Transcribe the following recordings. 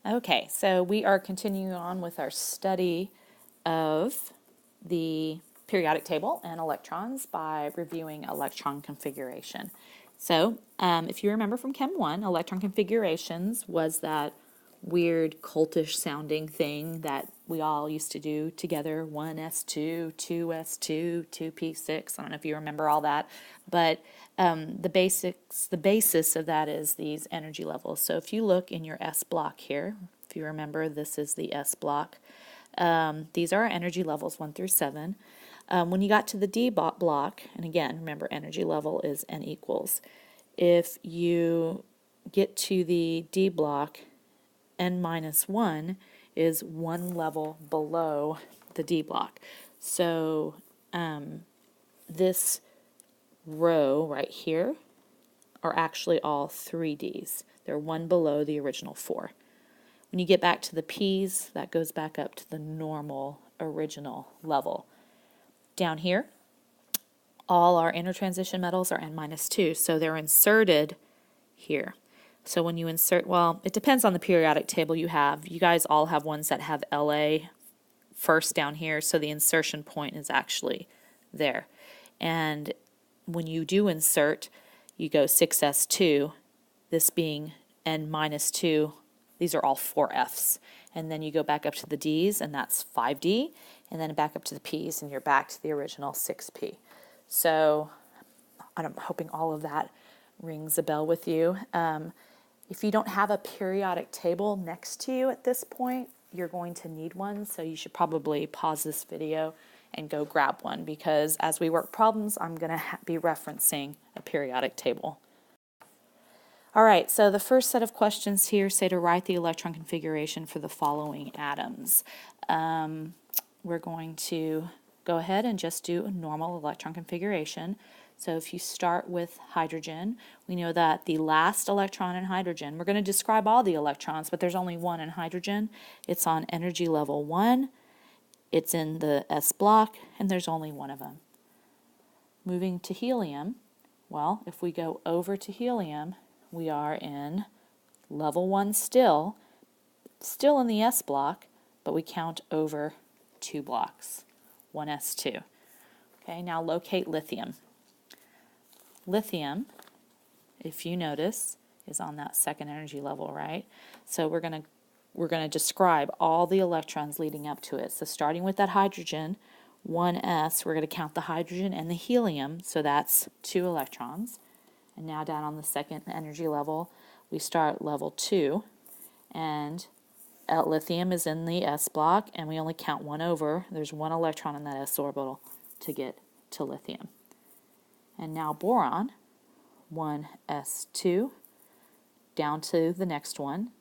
Okay, so we are continuing on with our study of the periodic table and electrons by reviewing electron configuration. So, if you remember from Chem 1, electron configurations was that weird cultish sounding thing that we all used to do together, 1s2, 2s2, 2p6. I don't know if you remember all that, but the basis of that is these energy levels. So if you look in your S block here, if you remember, this is the S block. These are our energy levels 1 through 7. When you got to the D block, and again, remember energy level is N equals. If you get to the D block, N minus 1 is one level below the D block. So this row right here are actually all 3 Ds. They're one below the original 4. When you get back to the P's, that goes back up to the normal original level. Down here, all our intertransition metals are N minus 2, so they're inserted here. So when you insert, well, it depends on the periodic table you have. You guys all have ones that have La first down here, so the insertion point is actually there. And when you do insert, you go 6s2, this being N minus 2, these are all 4Fs. And then you go back up to the Ds, and that's 5D, and then back up to the Ps, and you're back to the original 6P. So I'm hoping all of that rings a bell with you. If you don't have a periodic table next to you at this point, you're going to need one, so you should probably pause this video and go grab one, because as we work problems, I'm going to be referencing a periodic table. All right, so the first set of questions here say to write the electron configuration for the following atoms. We're going to go ahead and just do a normal electron configuration. So if you start with hydrogen, we know that the last electron in hydrogen, we're going to describe all the electrons, but there's only one in hydrogen. It's on energy level 1, it's in the S block, and there's only one of them. Moving to helium, well, if we go over to helium, we are in level 1 still in the S block, but we count over 2 blocks, 1s2. Okay, now locate lithium. Lithium, if you notice, is on that second energy level, right? So we're going to describe all the electrons leading up to it. So starting with that hydrogen, 1s, we're going to count the hydrogen and the helium, so that's 2 electrons. And now down on the second energy level, we start level 2, and lithium is in the S block, and we only count 1 over. There's 1 electron in that S orbital to get to lithium. And now boron, 1s2, down to the next one,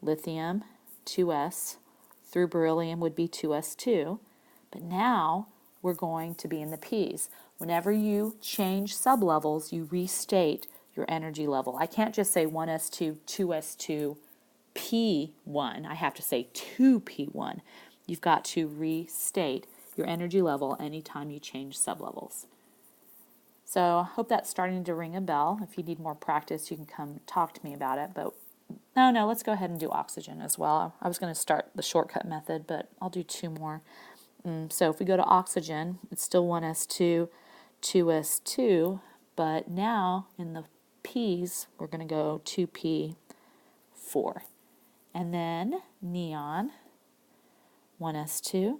lithium, 2s, through beryllium would be 2s2, but now we're going to be in the P's. Whenever you change sublevels, you restate your energy level. I can't just say 1s2, 2s2, P1. I have to say 2P1. You've got to restate your energy level anytime you change sublevels. So I hope that's starting to ring a bell. If you need more practice, you can come talk to me about it. But no, let's go ahead and do oxygen as well. I was going to start the shortcut method, but I'll do 2 more. So if we go to oxygen, it's still 1s2, 2s2, but now in the P's, we're going to go 2p4. And then neon, 1s2,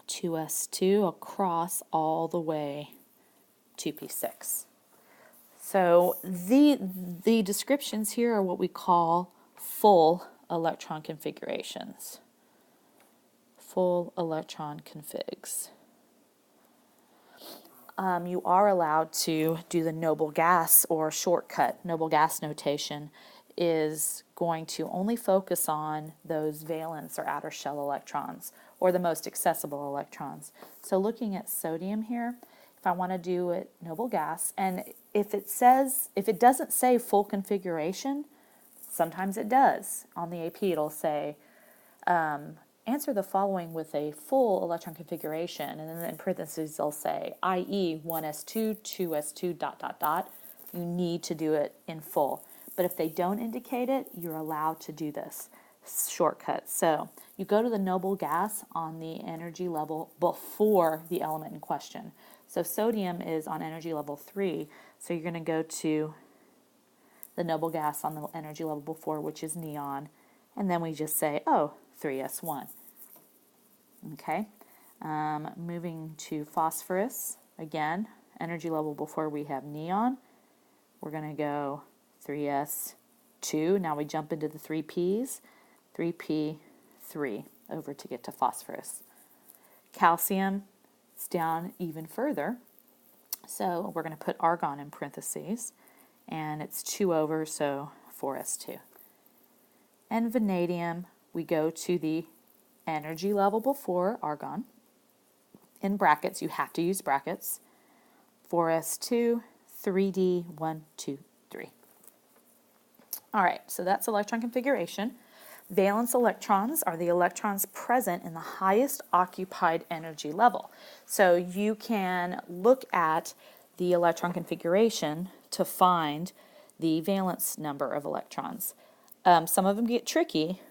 2s2 across all the way 2p6. So the descriptions here are what we call full electron configurations. Full electron configs. You are allowed to do the noble gas or shortcut. Noble gas notation is going to only focus on those valence or outer shell electrons, or the most accessible electrons. So looking at sodium here, if I want to do it noble gas, and if it doesn't say full configuration, sometimes it does. On the AP it'll say, answer the following with a full electron configuration, and then in parentheses they'll say, i.e. 1s2, 2s2, ... You need to do it in full. But if they don't indicate it, you're allowed to do this. shortcut. So you go to the noble gas on the energy level before the element in question. So sodium is on energy level 3, so you're going to go to the noble gas on the energy level before, which is neon, and then we just say, oh, 3s1. Okay, moving to phosphorus, again, energy level before we have neon, we're going to go 3s2. Now we jump into the 3p's, 3p3 over to get to phosphorus. Calcium, it's down even further, so we're going to put argon in parentheses, and it's 2 over, so 4s2. And vanadium, we go to the energy level before argon. In brackets, you have to use brackets. 4s2, 3d, 1, 2, 3. All right, so that's electron configuration. Valence electrons are the electrons present in the highest occupied energy level. So you can look at the electron configuration to find the valence number of electrons. Some of them get tricky.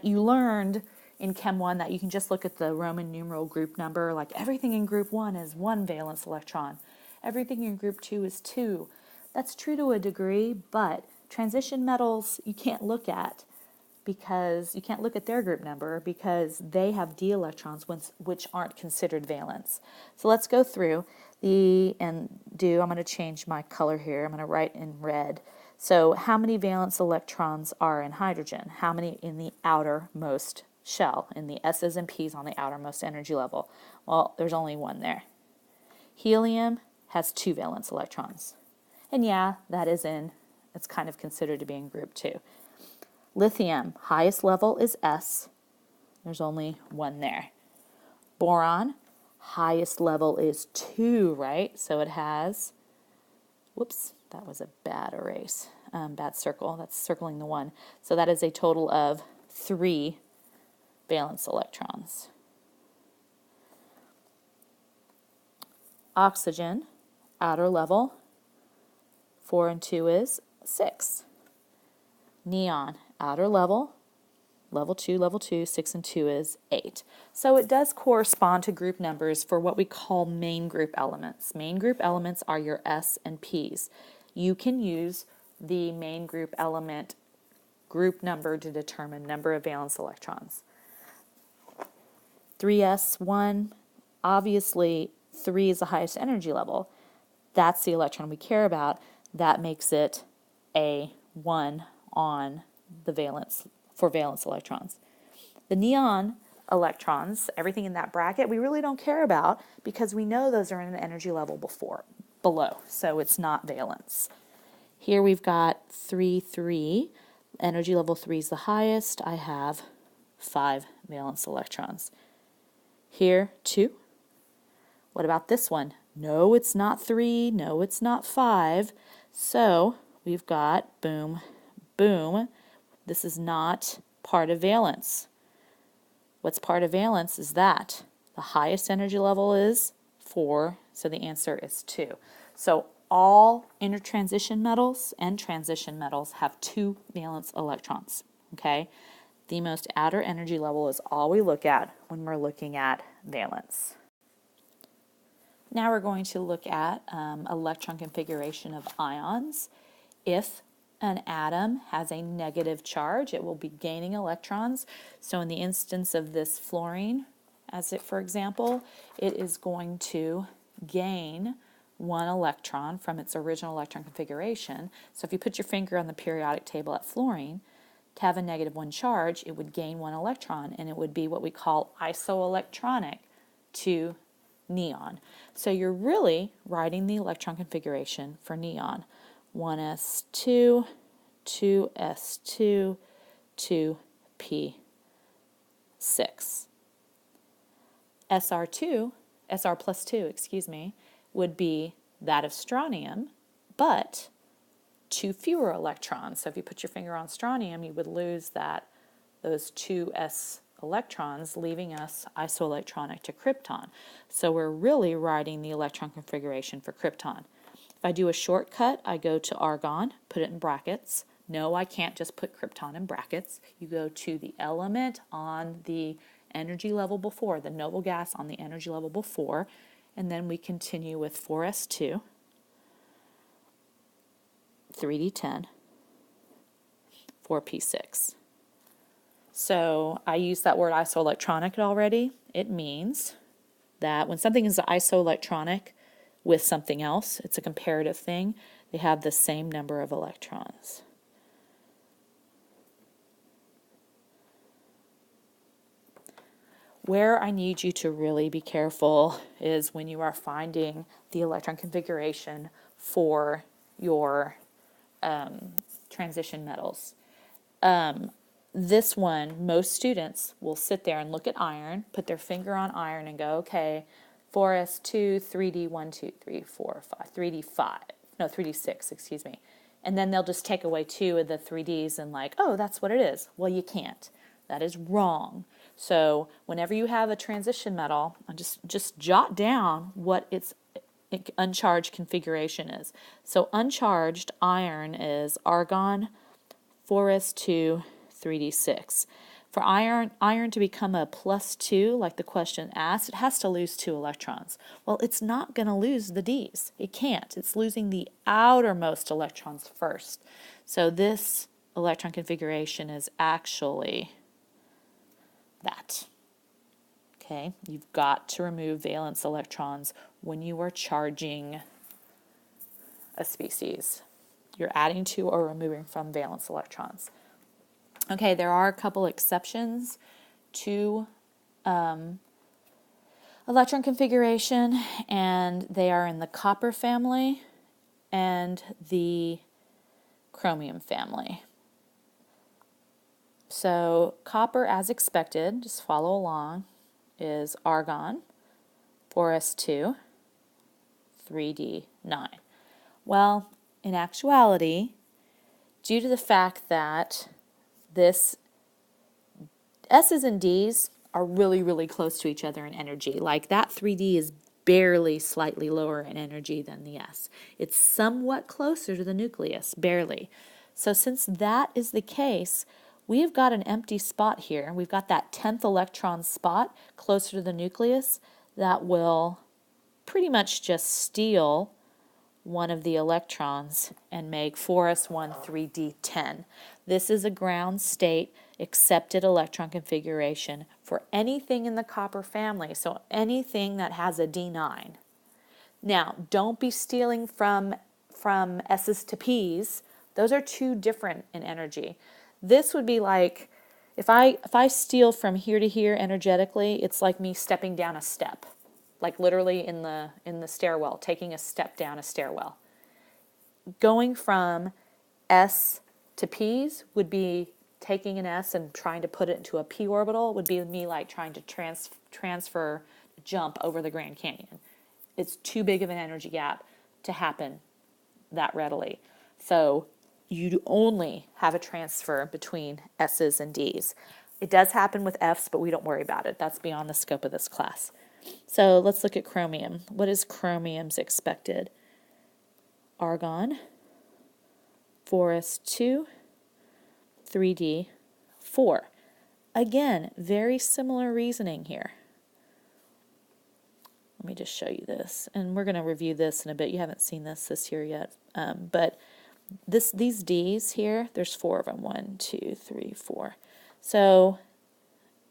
You learned in Chem 1 that you can just look at the Roman numeral group number, like everything in group 1 is 1 valence electron. Everything in group 2 is 2. That's true to a degree, but transition metals you can't look at because you can't look at their group number because they have d electrons which aren't considered valence. So let's go through I'm going to change my color here. I'm going to write in red. So how many valence electrons are in hydrogen? How many in the outermost shell, in the S's and P's on the outermost energy level? Well, there's only one there. Helium has 2 valence electrons. And yeah, it's kind of considered to be in group 2. Lithium, highest level is S. There's only one there. Boron, highest level is 2, right? So it has, whoops, that was a bad erase, bad circle. That's circling the 1. So that is a total of 3 valence electrons. Oxygen, outer level, 4 and 2 is 6. Neon, outer level, level 2, 6 and 2 is 8. So it does correspond to group numbers for what we call main group elements. Main group elements are your S and P's. You can use the main group element group number to determine number of valence electrons. 3s1, obviously 3 is the highest energy level. That's the electron we care about. That makes it a 1 on the valence for valence electrons. The neon electrons, everything in that bracket, we really don't care about because we know those are in an energy level below, so it's not valence. Here we've got 3, 3. Energy level 3 is the highest. I have 5 valence electrons. Here, 2. What about this one? No, it's not 3. No, it's not 5. So we've got, boom, boom. This is not part of valence. What's part of valence is that. The highest energy level is 4, so the answer is 2. So all intertransition metals and transition metals have 2 valence electrons, okay? The most outer energy level is all we look at when we're looking at valence. Now we're going to look at electron configuration of ions. If an atom has a negative charge, it will be gaining electrons. So in the instance of this fluorine, for example, it is going to gain 1 electron from its original electron configuration. So if you put your finger on the periodic table at fluorine, to have a -1 charge, it would gain 1 electron, and it would be what we call isoelectronic to neon. So you're really writing the electron configuration for neon. 1s2, 2s2, 2p6. Sr plus 2, would be that of strontium, but 2 fewer electrons. So if you put your finger on strontium, you would lose those 2 s electrons, leaving us isoelectronic to krypton. So we're really writing the electron configuration for krypton. If I do a shortcut, I go to argon, put it in brackets, No, I can't just put krypton in brackets. You go to the element on the energy level before, the noble gas on the energy level before, and then we continue with 4s2, 3d10, 4p6. So I used that word isoelectronic already. It means that when something is isoelectronic with something else, it's a comparative thing, they have the same number of electrons. Where I need you to really be careful is when you are finding the electron configuration for your transition metals. This one, most students will sit there and look at iron, put their finger on iron and go, okay, 4s2, 3d1, 2, 3, 4, 5, 3d5, no, 3d6, excuse me. And then they'll just take away 2 of the 3ds and like, oh, that's what it is. Well, you can't. That is wrong. So whenever you have a transition metal, just jot down what its uncharged configuration is. So uncharged iron is argon, 4s2, 3d6. For iron to become a +2, like the question asked, it has to lose 2 electrons. Well, it's not going to lose the Ds. It can't. It's losing the outermost electrons first. So this electron configuration is actually that. Okay, you've got to remove valence electrons when you are charging a species. You're adding to or removing from valence electrons. Okay, there are a couple exceptions to electron configuration, and they are in the copper family and the chromium family. So copper, as expected, just follow along, is argon, 4s2, 3d9. Well, in actuality, due to the fact that this S's and D's are really, really close to each other in energy. Like that 3D is barely slightly lower in energy than the S. It's somewhat closer to the nucleus, barely. So since that is the case, we have got an empty spot here. We've got that 10th electron spot closer to the nucleus that will pretty much just steal one of the electrons and make 4s1 3d10. This is a ground state accepted electron configuration for anything in the copper family, so anything that has a d9. Now, don't be stealing from S's to P's. Those are two different in energy. This would be like, if I steal from here to here energetically, it's like me stepping down a step. Like literally in the stairwell, taking a step down a stairwell. Going from S to P's would be taking an S and trying to put it into a P orbital, would be me like trying to transfer, jump over the Grand Canyon. It's too big of an energy gap to happen that readily. So you only have a transfer between S's and D's. It does happen with F's, but we don't worry about it. That's beyond the scope of this class. So let's look at chromium. What is chromium's expected? Argon, 4s2, 3d4. Again, very similar reasoning here. Let me just show you this. And we're going to review this in a bit. You haven't seen this year yet. But these D's here, there's 4 of them. 1, 2, 3, 4. So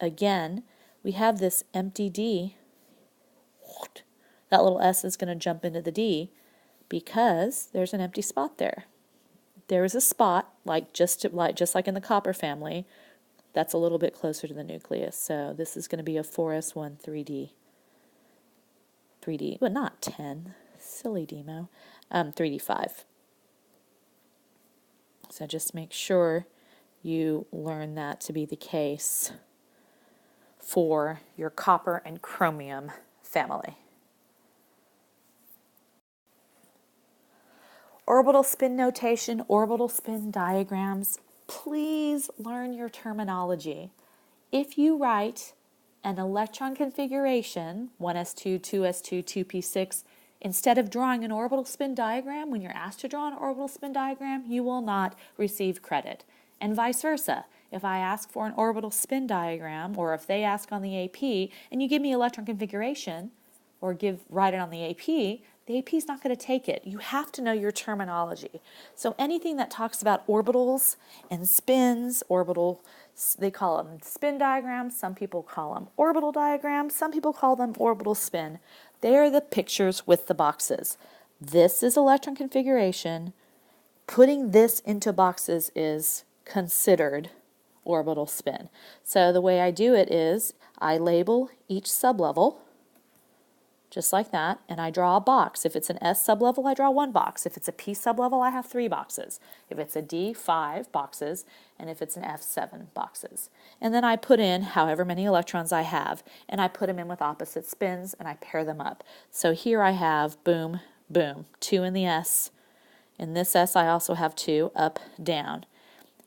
again, we have this empty D. That little S is going to jump into the D because there's an empty spot there. There is a spot, just like in the copper family, that's a little bit closer to the nucleus. So this is going to be a 4s1 3d, but not 10. Silly demo. 3d5. So just make sure you learn that to be the case for your copper and chromium family. Orbital spin notation, orbital spin diagrams, please learn your terminology. If you write an electron configuration, 1s2, 2s2, 2p6, Instead of drawing an orbital spin diagram, when you're asked to draw an orbital spin diagram, you will not receive credit. And vice versa. If I ask for an orbital spin diagram, or if they ask on the AP, and you give me electron configuration, or write it on the AP is not going to take it. You have to know your terminology. So anything that talks about orbitals and spins, they call them spin diagrams, some people call them orbital diagrams, some people call them orbital spin. They are the pictures with the boxes. This is electron configuration. Putting this into boxes is considered orbital spin. So the way I do it is I label each sublevel, just like that, and I draw a box. If it's an S sublevel, I draw one box. If it's a P sublevel, I have 3 boxes. If it's a D, 5 boxes, and if it's an F, 7 boxes. And then I put in however many electrons I have, and I put them in with opposite spins, and I pair them up. So here I have, boom, boom, 2 in the S. In this S, I also have 2, up, down.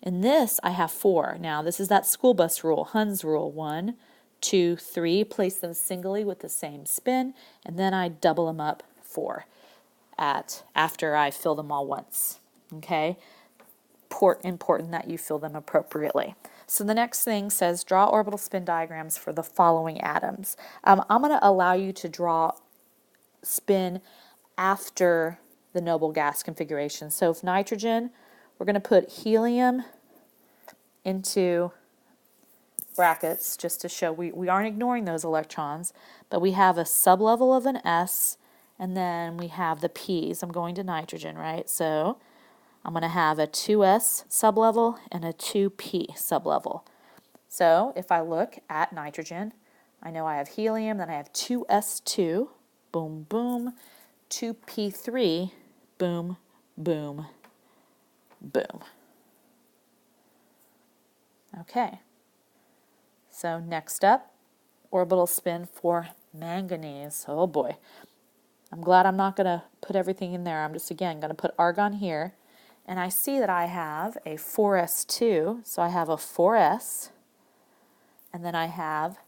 In this, I have 4. Now, this is that school bus rule, Hund's rule, 1, 2, 3, place them singly with the same spin, and then I double them up 4 after I fill them all once. Okay? Important that you fill them appropriately. So the next thing says draw orbital spin diagrams for the following atoms. I'm going to allow you to draw spin after the noble gas configuration. So if nitrogen, we're going to put helium into brackets just to show we aren't ignoring those electrons, but we have a sublevel of an S, and then we have the P's. I'm going to nitrogen, right? So I'm going to have a 2S sublevel and a 2P sublevel. So if I look at nitrogen, I know I have helium, then I have 2S2, boom, boom, 2P3, boom, boom, boom. Okay. So next up, orbital spin for manganese. Oh boy. I'm glad I'm not going to put everything in there. I'm just, again, going to put argon here. And I see that I have a 4s2. So I have a 4s. And then I have,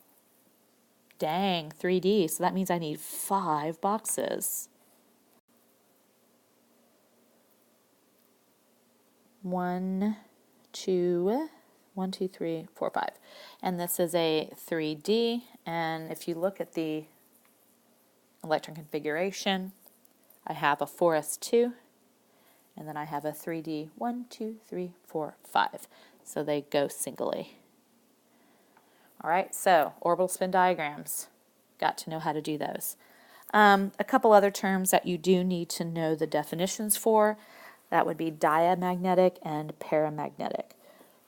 3D. So that means I need 5 boxes. 1, 2, 3, 4, 5. And this is a 3D, and if you look at the electron configuration, I have a 4s2, and then I have a 3D 1, 2, 3, 4, 5. So they go singly. All right, so orbital spin diagrams. Got to know how to do those. A couple other terms that you do need to know the definitions for. That would be diamagnetic and paramagnetic.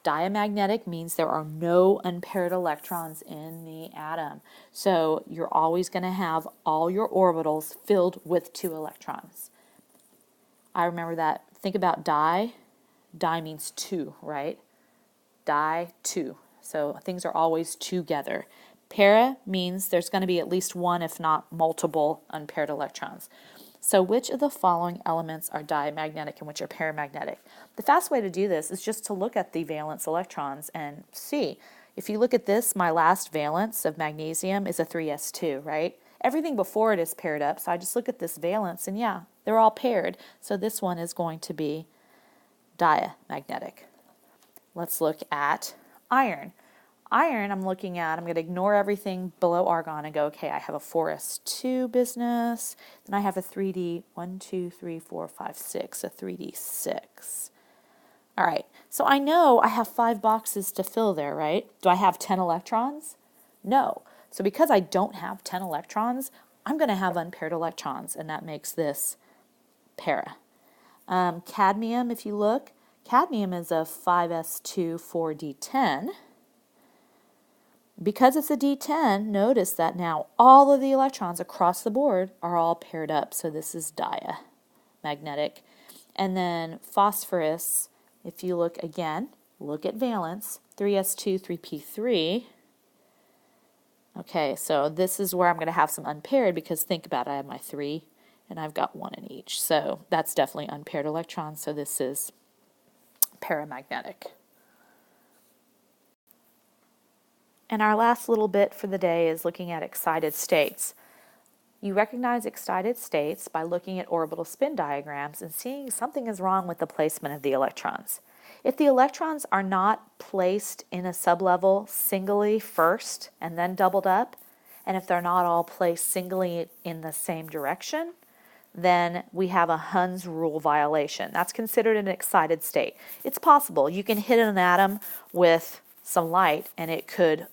Diamagnetic means there are no unpaired electrons in the atom. So you're always going to have all your orbitals filled with 2 electrons. I remember that. Think about di. Di means 2, right? Di, 2. So things are always together. Para means there's going to be at least one, if not multiple, unpaired electrons. So which of the following elements are diamagnetic and which are paramagnetic? The fast way to do this is just to look at the valence electrons and see. If you look at this, my last valence of magnesium is a 3s2, right? Everything before it is paired up, so I just look at this valence and yeah, they're all paired. So this one is going to be diamagnetic. Let's look at iron. Iron, I'm going to ignore everything below argon and go, okay, I have a 4s2 business, then I have a 3D 1, 2, 3, 4, 5, 6, a 3D 6. All right, so I know I have 5 boxes to fill there, right? Do I have 10 electrons? No. So because I don't have 10 electrons, I'm going to have unpaired electrons, and that makes this para. Cadmium, if you look, cadmium is a 5s2 4d10. Because it's a D10, notice that now all of the electrons across the board are all paired up. So this is diamagnetic. And then phosphorus, if you look again, look at valence, 3s2, 3p3. Okay, so this is where I'm going to have some unpaired because think about it, I have my 3 and I've got 1 in each. So that's definitely unpaired electrons. So this is paramagnetic. And our last little bit for the day is looking at excited states. You recognize excited states by looking at orbital spin diagrams and seeing something is wrong with the placement of the electrons. If the electrons are not placed in a sublevel singly first and then doubled up, and if they're not all placed singly in the same direction, then we have a Hund's rule violation. That's considered an excited state. It's possible. You can hit an atom with some light and it could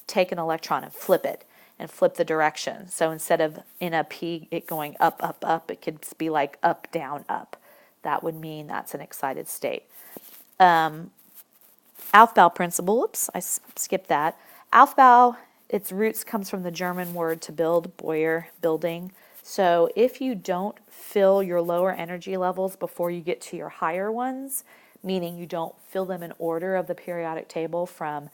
take an electron and flip it and flip the direction. So instead of in a P it going up, up, up, it could be like up, down, up. That would mean that's an excited state. Aufbau principle, oops, I skipped that. Aufbau, its roots comes from the German word to build, Boyer, building. So if you don't fill your lower energy levels before you get to your higher ones, meaning you don't fill them in order of the periodic table from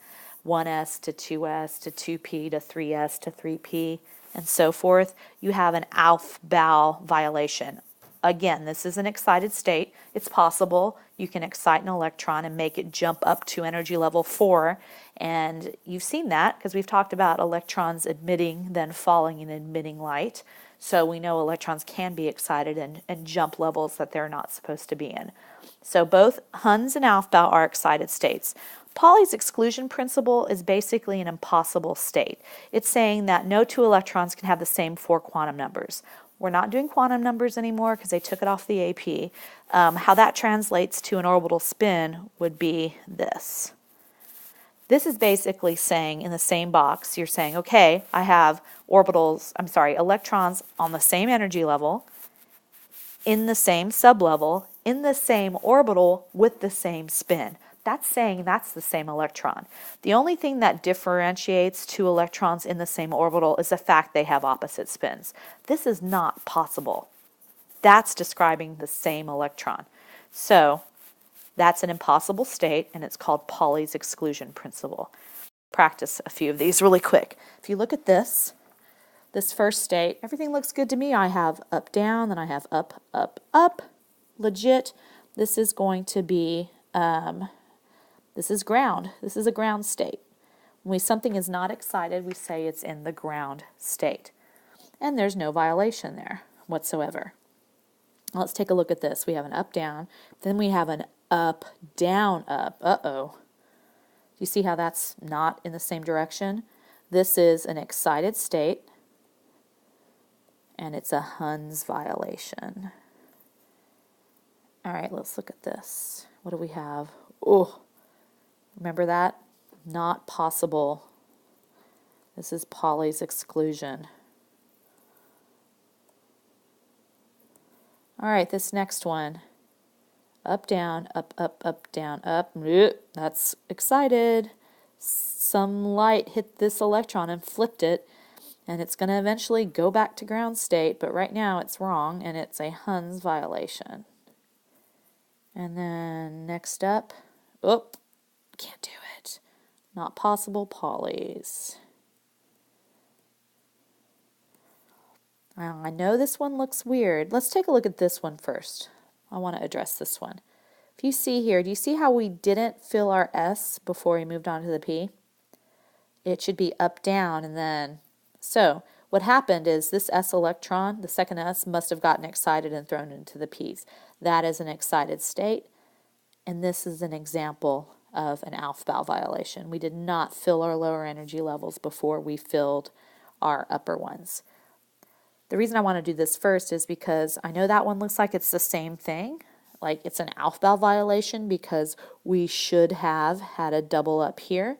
1s to 2s to 2p to 3s to 3p and so forth, you have an Aufbau violation. Again, this is an excited state. It's possible you can excite an electron and make it jump up to energy level 4. And you've seen that because we've talked about electrons emitting, then falling and emitting light. So we know electrons can be excited and jump levels that they're not supposed to be in. So both Hund's and Aufbau are excited states. Pauli's exclusion principle is basically an impossible state. It's saying that no two electrons can have the same 4 quantum numbers. We're not doing quantum numbers anymore because they took it off the AP. How that translates to an orbital spin would be this. This is basically saying in the same box, you're saying, okay, I have electrons on the same energy level, in the same sublevel, in the same orbital with the same spin. That's saying that's the same electron. The only thing that differentiates two electrons in the same orbital is the fact they have opposite spins. This is not possible. That's describing the same electron. So that's an impossible state, and it's called Pauli's exclusion principle. Practice a few of these really quick. If you look at this first state, everything looks good to me. I have up, down, then I have up, up, up. Legit. This is going to be, this is ground. This is a ground state. When something is not excited, we say it's in the ground state. And there's no violation there whatsoever. Let's take a look at this. We have an up, down. Then we have an up, down, up. Uh-oh. Do you see how that's not in the same direction? This is an excited state, and it's a Hund's violation. All right, let's look at this. What do we have? Oh, remember that? Not possible. This is Pauli's exclusion. All right, this next one. Up, down, up, up, up, down, up. That's excited. Some light hit this electron and flipped it, and it's going to eventually go back to ground state, but right now it's wrong, and it's a Hund's violation. And then next up, can't do it. Not possible, Pauli's. I know this one looks weird. Let's take a look at this one first. I want to address this one. If you see here, do you see how we didn't fill our S before we moved on to the P? It should be up, down, and then. So what happened is this S electron, the second S, must have gotten excited and thrown into the P's. That is an excited state, and this is an example of an Aufbau violation. We did not fill our lower energy levels before we filled our upper ones. The reason I want to do this first is because I know that one looks like it's the same thing, like it's an Aufbau violation because we should have had a double up here,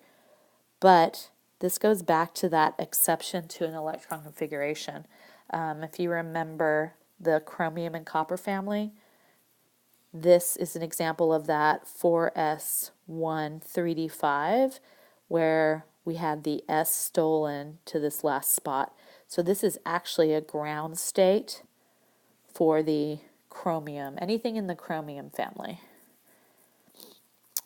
but this goes back to that exception to an electron configuration. If you remember the chromium and copper family, this is an example of that 4s1 3d5 where we had the S stolen to this last spot. So this is actually a ground state for the chromium, anything in the chromium family.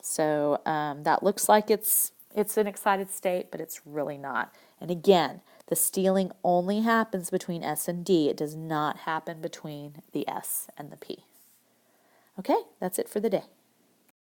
So that looks like it's an excited state, but it's really not. And again, the stealing only happens between S and D. It does not happen between the S and the P. Okay, that's it for the day.